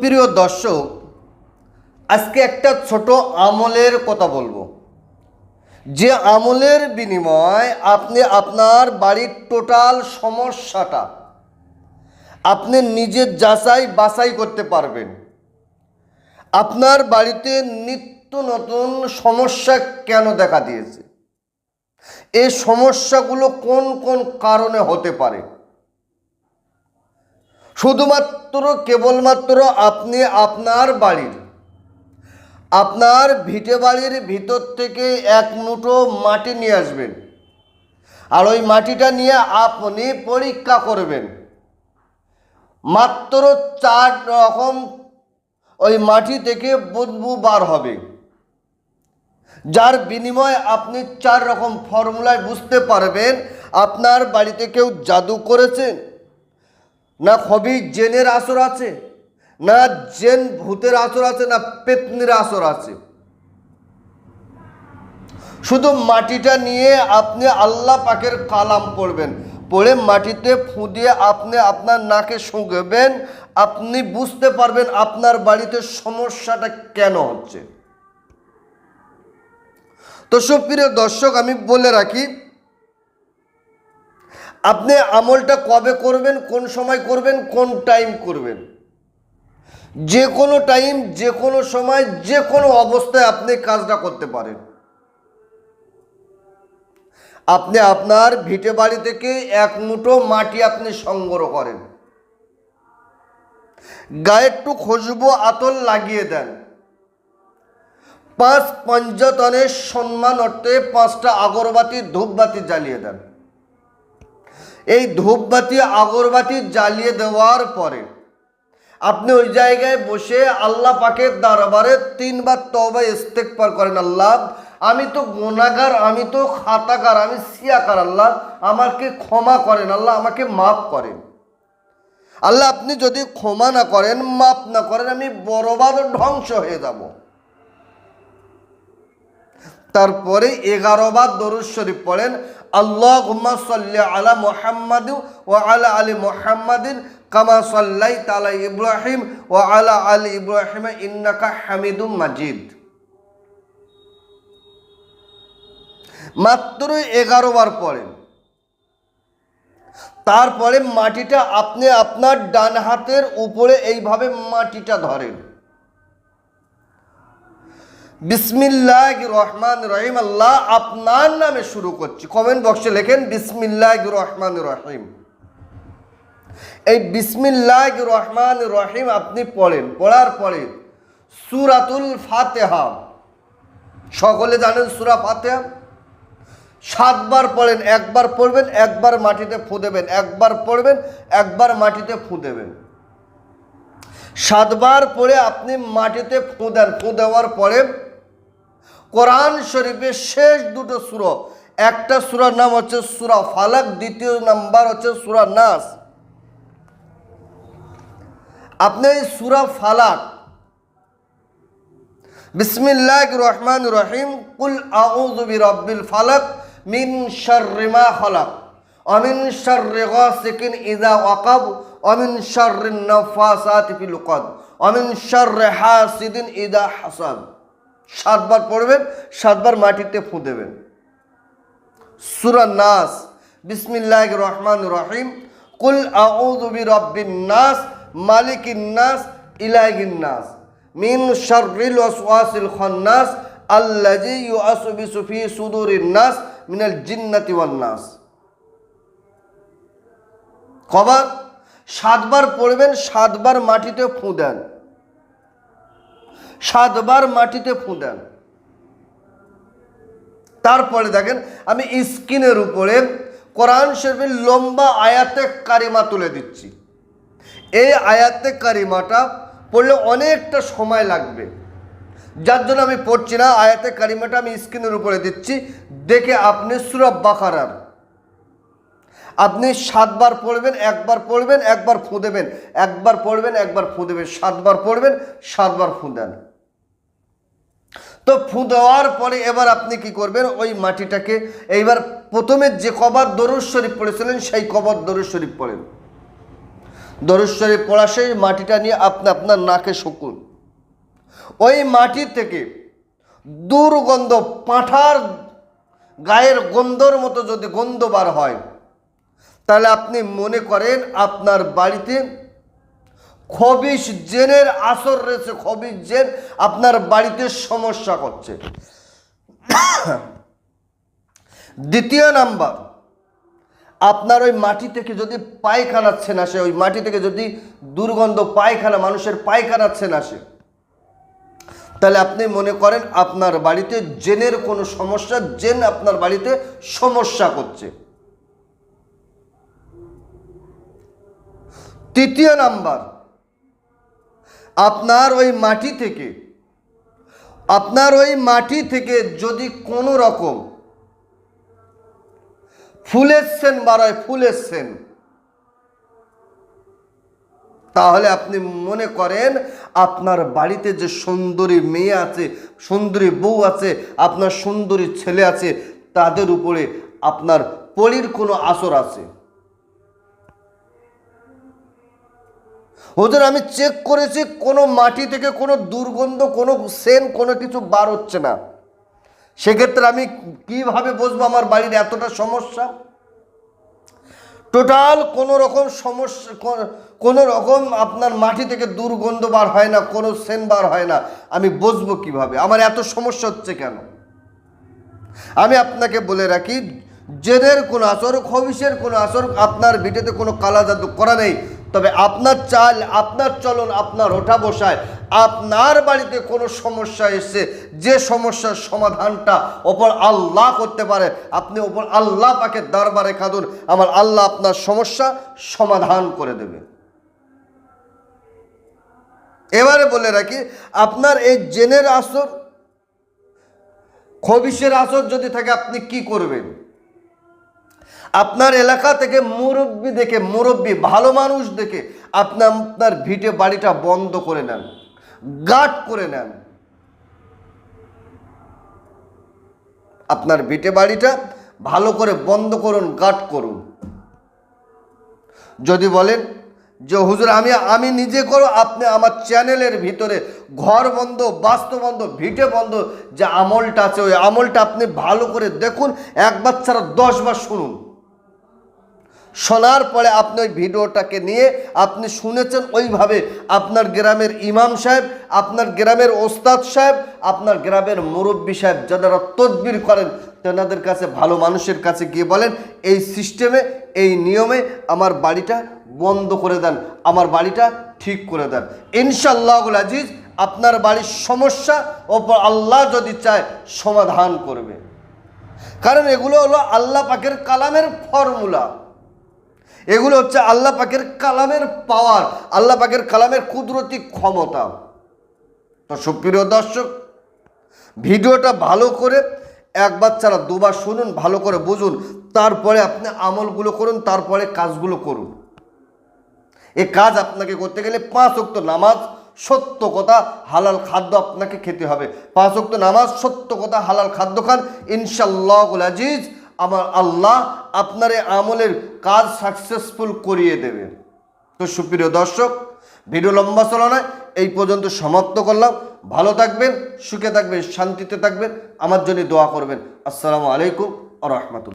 সুপ্রিয় দর্শক, আজকে একটা ছোট আমলের কথা বলবো, যে আমলের বিনিময়ে আপনি আপনার বাড়ির টোটাল সমস্যাটা আপনি নিজের যাচাই বাছাই করতে পারবেন। আপনার বাড়িতে নিত্য নতুন সমস্যা কেন দেখা দিয়েছে, এই সমস্যাগুলো কোন কোন কারণে হতে পারে, শুধুমাত্র কেবলমাত্র আপনি আপনার ভিটে বাড়ির ভিতর থেকে এক মুঠো মাটি নিয়ে আসবেন, আর ওই মাটিটা নিয়ে আপনি পরীক্ষা করবেন। মাত্র 4 রকম ওই মাটি থেকে বদবু বার হবে, যার বিনিময়ে আপনি 4 রকম ফর্মুলায় বুঝতে পারবেন আপনার বাড়িতে কেউ জাদু করেছেন, না খবি জেনের আসর আছে, না জেন ভূতের আসর আছে, না পেতনির আসর আছে। শুধু মাটিটা নিয়ে আপনি আল্লাহ পাকের কালাম পড়বেন, পড়ে মাটিতে ফু দিয়ে আপনি আপনার নাকে শুঁকবেন, আপনি বুঝতে পারবেন আপনার বাড়িতে সমস্যাটা কেন হচ্ছে। তো সুপ্রিয় দর্শক, আমি বলে রাখি, আপনি আমলটা কবে করবেন, কোন সময় করবেন, কোন টাইম করবেন। যে কোনো টাইম, যে কোনো সময়, যে কোনো অবস্থায় আপনি কাজটা করতে পারেন। আপনি আপনার ভিটে বাড়ি থেকে এক মুঠো মাটি আপনি সংগ্রহ করেন, গায়ে একটু খুশবু আতর লাগিয়ে দেন, 5 পঞ্চতনের সম্মান অর্থে 5টা আগরবাতি ধূপবাতি জ্বালিয়ে দেন। এই ধূপবাতি আগরবাতি জ্বালিয়ে দেওয়ার পরে আপনি ওই জায়গায় বসে আল্লাহ পাকের দরবারে 3 বার তওবা ইস্তেগফার করেন। আল্লাহ, আমি তো গুনাহগার, আমি তো খাতাকার, আমি সিয়াকার, আল্লাহ আমাকে ক্ষমা করেন, আল্লাহ আমাকে মাফ করেন। আল্লাহ, আপনি যদি ক্ষমা না করেন, মাফ না করেন, আমি বরবাদ ধ্বংস হয়ে যাব। তারপরে 11 বার দরুদ শরীফ পড়েন, আল্লাহুম্মা সাল্লি আলা মুহাম্মাদ ওয়া আলা আলি মুহাম্মাদিন কামা সাল্লাইতা আলা ইব্রাহিম ওয়া আলা আলি ইব্রাহিম ইন্নাকা হামিদুম মাজিদ। মাত্র 11 বার পড়েন। তারপরে মাটিটা আপনি আপনার ডান হাতের উপরে এইভাবে মাটিটা ধরেন, বিসমিল্লাহির রহমানির রহিম, আল্লাহ আপনার নামে শুরু করছি। কমেন্ট বক্সে লেখেন বিসমিল্লাহির রহমানির রহিম। এই বিসমিল্লাহির রহমানির রহিম আপনি পড়েন, পড়ার পরে সূরাতুল ফাতিহা, সকলে জানেন সূরা ফাতিহা 7 বার পড়েন। একবার পড়বেন, একবার মাটিতে ফু দেবেন, একবার পড়বেন, একবার মাটিতে ফু দেবেন। 7 বার পড়ে আপনি মাটিতে ফু দেন। ফু দেওয়ার পরে কোরআন শরীফের শেষ 2টো সূরা, একটা সূরার নাম হচ্ছে সূরা ফালাক, দ্বিতীয় নাম্বার হচ্ছে সূরা নাস। আপনি এই সূরা ফালাক, বিসমিল্লাহির রহমানির রহিম, কুল আউযু বিরাব্বিল ফালাক মিন শাররি মা খালাক ওয়া মিন শাররি গাসিকিন ইযা ওয়াকাব ওয়া মিন শাররিন নাফাসাতি ফিল উকাদ ওয়া মিন শাররি হাসিদিন ইযা হাসাদ। 7 বার পড়বেন, 7 বার মাটিতে ফু দেবেন। সূরা নাস, বিসমিল্লাহির রহমানির রহিম, কুল আউযু বিরাব্বিন নাস মালিকিন নাস ইলাহিন নাস মিন শাররিল ওয়াসওয়াসিল খান্নাস আল্লাযী ইউওয়াসবিসু ফি সুদুরিন নাস মিনাল জিন্নাতি ওয়ান নাস। কবার? 7 বার পড়বেন, 7 বার মাটিতে ফু দেন, 7 বার মাটিতে ফু দেন। তারপরে দেখেন, আমি স্ক্রিনের উপরে কোরআন শরীফের লম্বা আয়াতে কারিমা তুলে দিচ্ছি। এই আয়াতে কারিমাটা পড়লে অনেকটা সময় লাগবে, যার জন্য আমি পড়ছি না। আয়াতে কারিমাটা আমি স্ক্রিনের উপরে দিচ্ছি, দেখে আপনি সূরা বাকারার আপনি 7 বার পড়বেন, একবার পড়বেন, একবার ফু দেবেন, একবার পড়বেন, একবার ফু দেবেন, 7 বার পড়বেন, 7 বার ফু দেন। তো ফু দেওয়ার পরে এবার আপনি কি করবেন, ওই মাটিটাকে এইবার প্রথমে যে কবার দরুদ শরীফ পড়েছিলেন সেই কবার দরুদ শরীফ পড়েন। দরুদ শরীফ পড়া সেই মাটিটা নিয়ে আপনি আপনার নাকে শুকুন। ওই মাটি থেকে দুর্গন্ধ, পাঁঠার গায়ের গন্ধর মতো যদি গন্ধ বার হয়, তাহলে আপনি মনে করেন আপনার বাড়িতে খবিশ জেনের আসর রয়েছে। খবিশ জেন আপনার বাড়িতে সমস্যা করছে। দ্বিতীয় নাম্বার, আপনার ওই মাটি থেকে যদি পায়খানা ছেন আসে, ওই মাটি থেকে যদি দুর্গন্ধ পায়খানা, মানুষের পায়খানা ছেন আসে, তাহলে আপনি মনে করেন আপনার বাড়িতে জেনের কোনো সমস্যা, জেন আপনার বাড়িতে সমস্যা করছে। তৃতীয় নাম্বার, আপনার ওই মাটি থেকে যদি কোনো রকম ফুলের সেন বার হয়, ফুলের সেন, তাহলে আপনি মনে করেন আপনার বাড়িতে যে সুন্দরী মেয়ে আছে, সুন্দরী বউ আছে, আপনার সুন্দরী ছেলে আছে, তাদের উপরে আপনার পরীর কোনো আসর আছে। হুজুর আমি চেক করেছি, কোনো মাটি থেকে কোনো দুর্গন্ধ, কোনো সেন, কোনো কিছু বার হচ্ছে না। সেক্ষেত্রে আমি কিভাবে বুঝবো আমার বাড়ির এতটা সমস্যা? টোটাল কোনো রকম সমস্যা, কোনো রকম আপনার মাটি থেকে দুর্গন্ধ বার হয় না, কোনো সেন বার হয় না, আমি বুঝবো কিভাবে আমার এত সমস্যা হচ্ছে কেন? আমি আপনাকে বলে রাখি, জেনের কোনো আসর, খবিশের কোনো আসর আপনার ভিটেতে কোনো কালা জাদু করা নেই। তবে আপনার চাল, আপনার চলন, আপনার ওঠা বসায় আপনার বাড়িতে কোনো সমস্যা এসছে, যে সমস্যার সমাধানটা ওপর আল্লাহ করতে পারে, আপনি ওপর আল্লাহ পাকে দরবারে কাঁদুন, আমার আল্লাহ আপনার সমস্যা সমাধান করে দেবে। এবারে বলে রাখি, আপনার এই জেনের আসর, খবিশের আসর যদি থাকে, আপনি কি করবেন? আপনার এলাকা থেকে মুরব্বী দেখে, মুরব্বী ভালো মানুষ দেখে আপনি আপনার ভিটে বাড়িটা বন্ধ করে নেন, গার্ড করে নেন। আপনার ভিটে বাড়িটা ভালো করে বন্ধ করুন, গার্ড করুন। যদি বলেন যে হুজুর আমি নিজে করো, আপনি আমার চ্যানেলের ভিতরে ঘর বন্ধ, বাস্তু বন্ধ, ভিটে বন্ধ যে আমলটা আছে, ওই আমলটা আপনি ভালো করে দেখুন, একবার ছাড়া 10 বার শুনুন। শোনার পরে আপনি ওই ভিডিওটাকে নিয়ে আপনি শুনেছেন ওইভাবে আপনার গ্রামের ইমাম সাহেব, আপনার গ্রামের ওস্তাদ সাহেব, আপনার গ্রামের মুরব্বী সাহেব যারা তদবির করেন, তেনাদের কাছে, ভালো মানুষের কাছে গিয়ে বলেন এই সিস্টেমে, এই নিয়মে আমার বাড়িটা বন্ধ করে দেন, আমার বাড়িটা ঠিক করে দেন। ইনশাআল্লাহুল আজিজ আপনার বাড়ির সমস্যা ওপর আল্লাহ যদি চায় সমাধান করবে। কারণ এগুলো হলো আল্লাহ পাকের কালামের ফর্মুলা, এগুলো হচ্ছে আল্লাহ পাকের কালামের পাওয়ার, আল্লাহ পাকের কালামের কুদরতি ক্ষমতা। তো সুপ্রিয় দর্শক, ভিডিওটা ভালো করে একবার ছাড়া 2 বার শুনুন, ভালো করে বুঝুন, তারপরে আপনি আমলগুলো করুন, তারপরে কাজগুলো করুন। এই কাজ আপনাকে করতে গেলে 5 ওয়াক্ত নামাজ, সত্য কথা, হালাল খাদ্য আপনাকে খেতে হবে। 5 ওয়াক্ত নামাজ, সত্য কথা, হালাল খাদ্য খান, ইনশাআল্লাহুল আজিজ আমার আল্লাহ আপনার এই আমলের কাজ সাকসেসফুল করিয়ে দেবে। তো সুপ্রিয় দর্শক, ভিডিও লম্বা চলা নয়, এই পর্যন্ত সমাপ্ত করলাম। ভালো থাকবেন, সুখে থাকবেন, শান্তিতে থাকবেন, আমার জন্য দোয়া করবেন। আসসালামু আলাইকুম ওয়া রাহমাতুল্লাহ।